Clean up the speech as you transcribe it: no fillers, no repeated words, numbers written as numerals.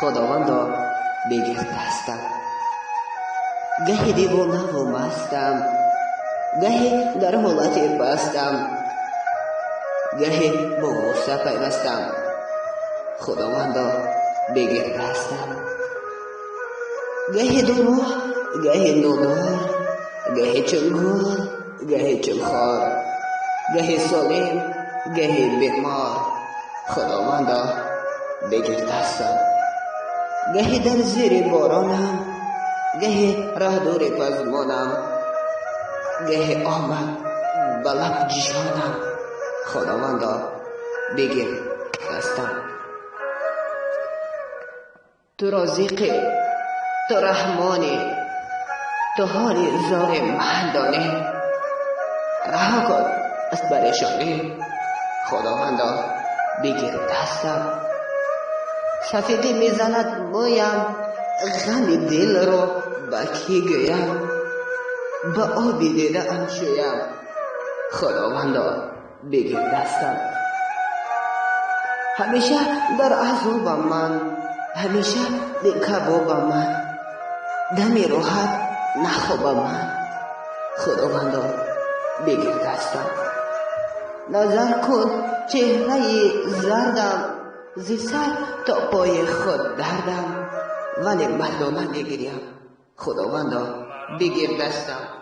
خداوندا بگیر دستم. گهی دیوانه و مستم، گهی در حالت بستم، گهی با غصه پیوستم. خداوندا بگیر دستم. گهی دروغ، گهی نودار، گهی چون گل، گهی چون خار، گهی سالم، گهی بیمار. خداوندا بگیر دستم. گهی در زیر بارانم، گهی راه دور پزمانم، گهی آمد به لب جانم. خداوندا بگیر دستم. تو رازقی، تو رحمانی، تو حالی زار من دانی. رها کن از پریشانی. خداوندا بگیر دستم. سفیدی میزند مویم، غم دل رو به کی گویم؟ به آبی دیده ام شویم. خداوندا بگیر دستم. همیشه در عذابم من، همیشه در کبابم من، دمی راحت نخوابم من. خداوندا بگیر دستم. نظر کن چهره زردم، زی سر تا پای خود دردم، ولی مردم نگیریم. خداوندا بگیر دستم.